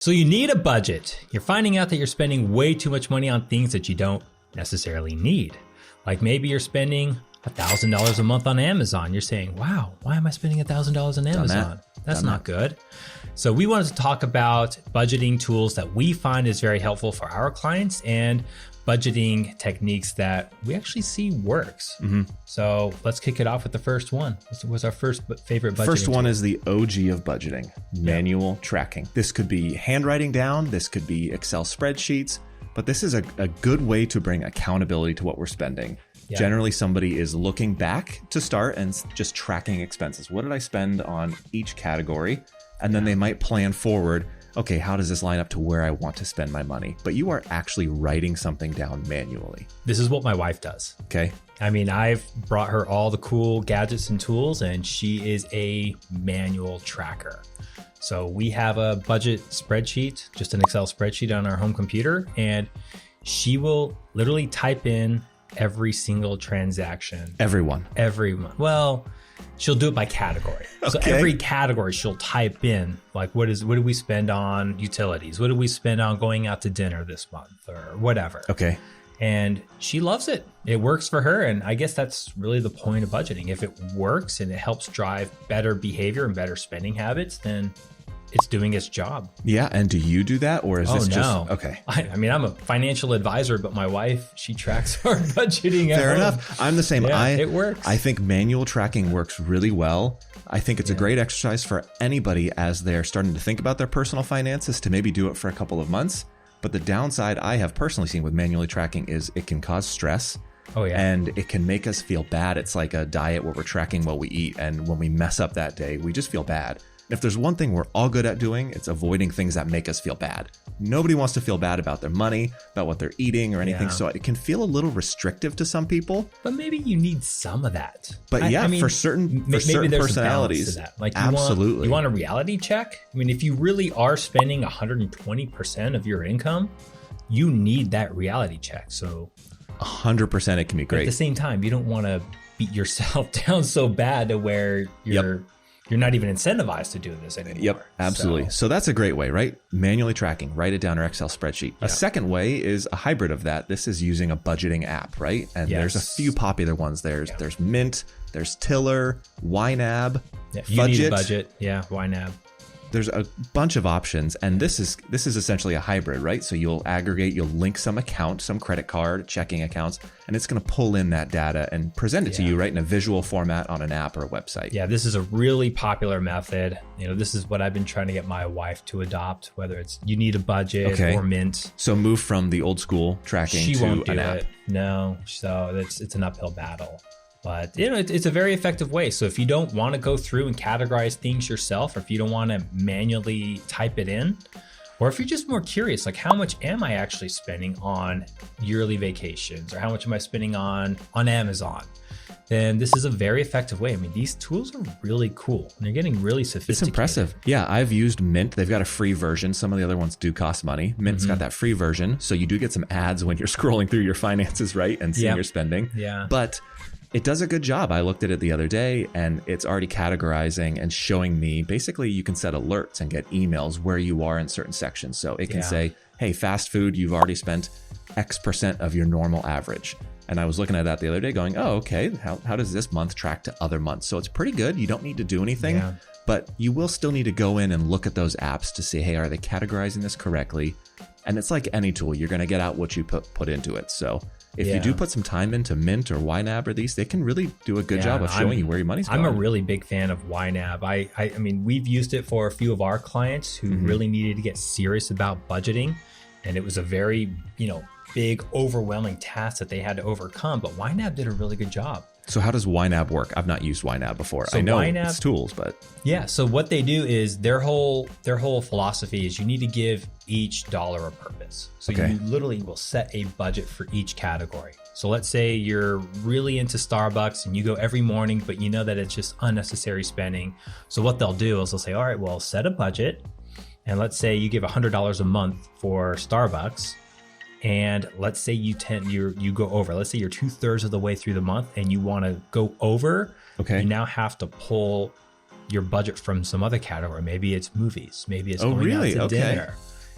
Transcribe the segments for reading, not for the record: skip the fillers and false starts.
So you need a budget. You're finding out that you're spending way too much money on things that you don't necessarily need. Like maybe you're spending $1,000 a month on Amazon. You're saying, wow, why am I spending $1,000 on Amazon? That's not good. So we wanted to talk about budgeting tools that we find is very helpful for our clients and budgeting techniques that we actually see works. So let's kick it off with the first one. What's our first favorite budgeting First one tool? is the OG of budgeting, manual tracking. This could be handwriting down. This could be Excel spreadsheets, but this is a good way to bring accountability to what we're spending. Yeah. Generally, somebody is looking back to start and just tracking expenses. What did I spend on each category? And then they might plan forward. Okay, how does this line up to where I want to spend my money? But you are actually writing something down manually. This is what my wife does. Okay. I mean, I've brought her all the cool gadgets and tools, and she is a manual tracker. So we have a budget spreadsheet, just an Excel spreadsheet on our home computer, and she will literally type in every single transaction. Every month. Well, she'll do it by category. So every category she'll type in, like what did we spend on utilities? What did we spend on going out to dinner this month or whatever? Okay. And she loves it. It works for her. And I guess that's really the point of budgeting. If it works and it helps drive better behavior and better spending habits, then it's doing its job. Yeah. And do you do that, or is this just okay? I mean, I'm a financial advisor, but my wife, she tracks our budgeting. Fair enough. I'm the same. Yeah, it works. I think manual tracking works really well. I think it's a great exercise for anybody as they're starting to think about their personal finances to maybe do it for a couple of months. But the downside I have personally seen with manually tracking is it can cause stress. Oh, yeah. And it can make us feel bad. It's like a diet where we're tracking what we eat. And when we mess up that day, we just feel bad. If there's one thing we're all good at doing, it's avoiding things that make us feel bad. Nobody wants to feel bad about their money, about what they're eating or anything. Yeah. So it can feel a little restrictive to some people. But maybe you need some of that. But I mean, for certain maybe there's a balance personalities, to that. Like absolutely. You want a reality check? I mean, if you really are spending 120% of your income, you need that reality check. So 100% it can be great. At the same time, you don't want to beat yourself down so bad to where you're not even incentivized to do this anymore. Yep, absolutely. So that's a great way, right? Manually tracking, write it down in our Excel spreadsheet. A second way is a hybrid of that. This is using a budgeting app, right? And there's a few popular ones. There's Mint, there's Tiller, YNAB, you need a budget. Yeah, YNAB. There's a bunch of options, and this is essentially a hybrid, right? So you'll aggregate, you'll link some account, some credit card, checking accounts, and it's going to pull in that data and present it to you, right, in a visual format on an app or a website. Yeah, this is a really popular method. You know, this is what I've been trying to get my wife to adopt, whether it's you need a budget or Mint. So move from the old school tracking to an app. No, so it's an uphill battle. But you know, it's a very effective way. So if you don't want to go through and categorize things yourself, or if you don't want to manually type it in, or if you're just more curious, like how much am I actually spending on yearly vacations, or how much am I spending on Amazon, then this is a very effective way. I mean, these tools are really cool and they're getting really sophisticated. It's impressive. Yeah, I've used Mint. They've got a free version. Some of the other ones do cost money. Mint's got that free version. So you do get some ads when you're scrolling through your finances, right? And seeing your spending. Yeah. But it does a good job. I looked at it the other day and it's already categorizing and showing me, basically you can set alerts and get emails where you are in certain sections. So it can say, hey, fast food, you've already spent X% of your normal average. And I was looking at that the other day going, oh, okay, how does this month track to other months? So it's pretty good. You don't need to do anything, but you will still need to go in and look at those apps to see, hey, are they categorizing this correctly? And it's like any tool, you're going to get out what you put into it. So if you do put some time into Mint or YNAB or these, they can really do a good job of showing you where your money's going. I'm a really big fan of YNAB. I mean, we've used it for a few of our clients who really needed to get serious about budgeting. And it was a very, big, overwhelming task that they had to overcome. But YNAB did a really good job. So how does YNAB work? I've not used YNAB before. So I know it's tools, but so what they do is their whole philosophy is you need to give each dollar a purpose. So you literally will set a budget for each category. So let's say you're really into Starbucks and you go every morning, but you know that it's just unnecessary spending. So what they'll do is they'll say, all right, well, set a budget. And let's say you give $100 a month for Starbucks. And let's say you go over. Let's say you're 2/3 of the way through the month and you want to go over. Okay. You now have to pull your budget from some other category. Maybe it's movies. Maybe it's going out to dinner.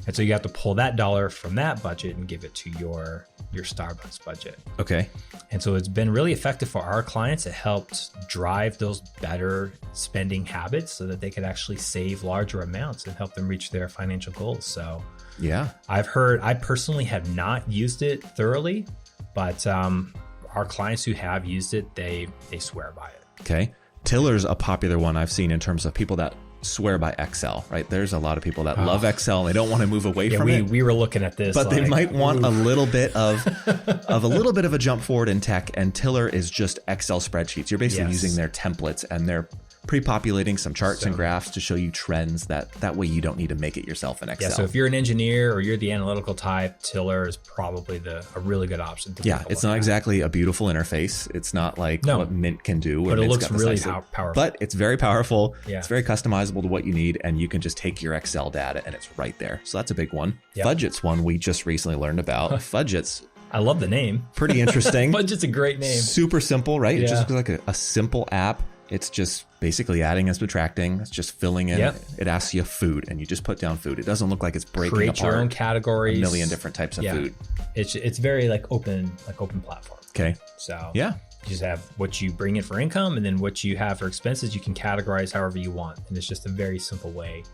And so you have to pull that dollar from that budget and give it to your Starbucks budget. Okay. And so it's been really effective for our clients. It helped drive those better spending habits so that they could actually save larger amounts and help them reach their financial goals. So yeah, I personally have not used it thoroughly, but our clients who have used it, they swear by it. Okay. Tiller's a popular one I've seen in terms of people that swear by Excel, right? There's a lot of people that love Excel and they don't want to move away from it. We were looking at this, but they might want a little bit of a jump forward in tech. And Tiller is just Excel spreadsheets. You're basically using their templates and they're pre-populating some charts and graphs to show you trends. That way you don't need to make it yourself in Excel. Yeah, so if you're an engineer or you're the analytical type, Tiller is probably a really good option. It's not exactly a beautiful interface. It's not like what Mint can do. But it looks really powerful. But it's very powerful. Yeah. It's very customizable to what you need, and you can just take your Excel data and it's right there. So that's a big one. Yep. Fudget's one we just recently learned about. Fudget's I love the name. Pretty interesting. Fudget's a great name. Super simple, right? Yeah. It just looks like a simple app. It's just basically adding and subtracting. It's just filling in. Yep. It asks you food, and you just put down food. It doesn't look like it's breaking Create apart your own categories, a million different types of food. It's very open platform. Okay. So yeah, you just have what you bring in for income, and then what you have for expenses. You can categorize however you want, and it's just a very simple way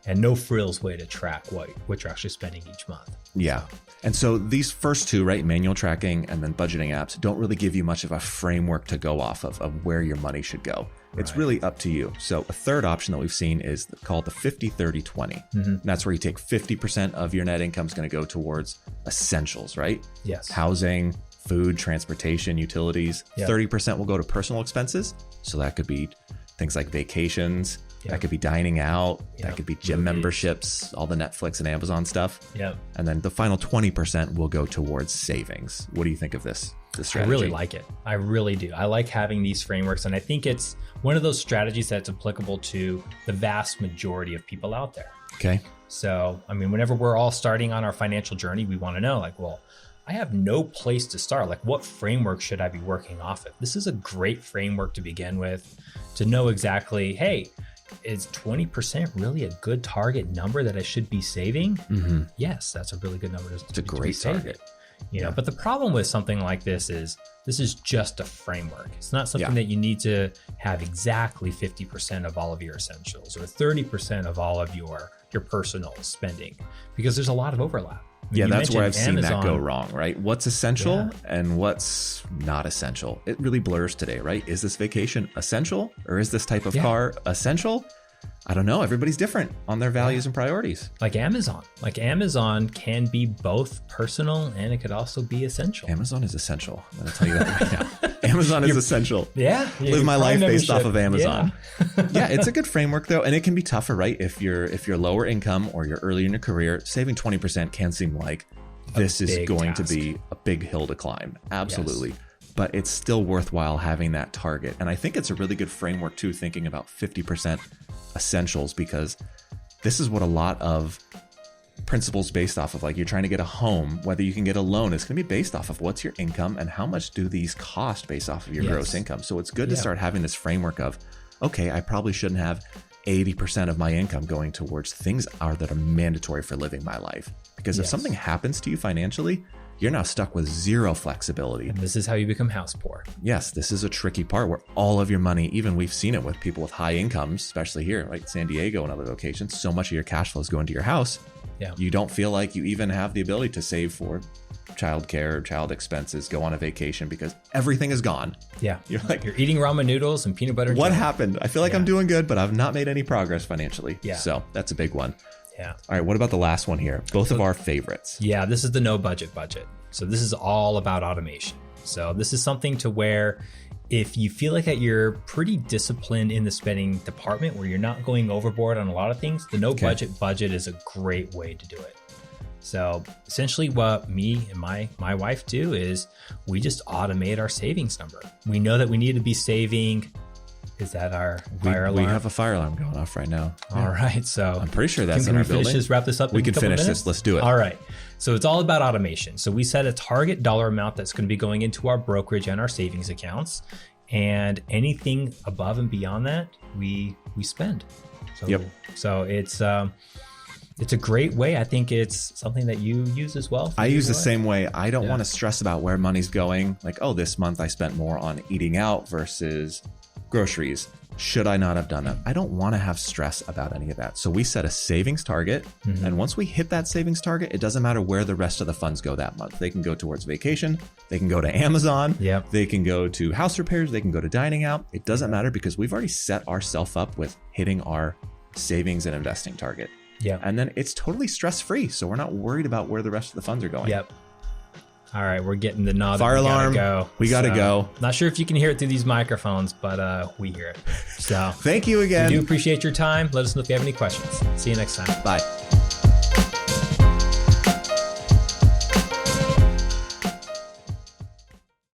and no frills way to track what you're actually spending each month. Yeah. And so these first two, right, manual tracking and then budgeting apps, don't really give you much of a framework to go off of where your money should go. It's really up to you. So a third option that we've seen is called the 50-30-20. Mm-hmm. And that's where you take 50% of your net income is going to go towards essentials, right? Yes. Housing, food, transportation, utilities. Yep. 30% will go to personal expenses. So that could be things like vacations. Yep. That could be dining out. Yep. That could be gym memberships, all the Netflix and Amazon stuff. Yep. And then the final 20% will go towards savings. What do you think of this strategy? I really like it. I really do. I like having these frameworks. And I think it's one of those strategies that's applicable to the vast majority of people out there. Okay. So, I mean, whenever we're all starting on our financial journey, we want to know I have no place to start. What framework should I be working off of? This is a great framework to begin with, to know exactly, hey, is 20% really a good target number that I should be saving? Mm-hmm. Yes, that's a really good number. It's a great target. You know, but the problem with something like this is just a framework. It's not something that you need to have exactly 50% of all of your essentials or 30% of all of your personal spending, because there's a lot of overlap. That's where I've seen that go wrong, right? What's essential and what's not essential? It really blurs today, right? Is this vacation essential, or is this type of car essential? I don't know. Everybody's different on their values and priorities. Like Amazon can be both personal and it could also be essential. Amazon is essential. I'm going to tell you that right now. Amazon is essential. Yeah. Live my life based off of Amazon. Yeah, it's a good framework though. And it can be tougher, right? If you're lower income or you're early in your career, saving 20% can seem like this is going to be a big hill to climb. Absolutely. Yes. But it's still worthwhile having that target. And I think it's a really good framework too, thinking about 50% essentials, because this is what a lot of principles based off of, you're trying to get a home, whether you can get a loan, it's going to be based off of what's your income and how much do these cost based off of your gross income. So it's good to start having this framework of, okay, I probably shouldn't have 80% of my income going towards things that are mandatory for living my life. Because if something happens to you financially, you're now stuck with zero flexibility. And this is how you become house poor. Yes, this is a tricky part where all of your money, even we've seen it with people with high incomes, especially here, like San Diego and other locations, so much of your cash flow is going to your house. Yeah. You don't feel like you even have the ability to save for childcare, child expenses, go on a vacation, because everything is gone. Yeah. You're eating ramen noodles and peanut butter. What happened? I feel like I'm doing good, but I've not made any progress financially. Yeah. So that's a big one. Yeah. All right. What about the last one here? Both of our favorites. Yeah. This is the no budget. So this is all about automation. So this is something to where if you feel like that you're pretty disciplined in the spending department, where you're not going overboard on a lot of things, the no budget is a great way to do it. So essentially what me and my wife do is we just automate our savings number. We know that we need to be saving. Is that our fire alarm? We have a fire alarm going off right now. All right. So I'm pretty sure that's in our building. Wrap this up. We can finish this. Let's do it. All right. So it's all about automation. So we set a target dollar amount that's going to be going into our brokerage and our savings accounts. And anything above and beyond that, we spend. So it's It's a great way. I think it's something that you use as well. I use the same way. I don't want to stress about where money's going. Like, oh, this month I spent more on eating out versus groceries. Should I not have done that? I don't want to have stress about any of that. So we set a savings target. And once we hit that savings target, it doesn't matter where the rest of the funds go that month. They can go towards vacation. They can go to Amazon. Yep. They can go to house repairs. They can go to dining out. It doesn't matter because we've already set ourselves up with hitting our savings and investing target. Yeah. And then it's totally stress-free. So we're not worried about where the rest of the funds are going. Yep. All right, we're getting the nod. Fire alarm. We gotta go. Not sure if you can hear it through these microphones, but we hear it. So thank you again. We do appreciate your time. Let us know if you have any questions. See you next time. Bye.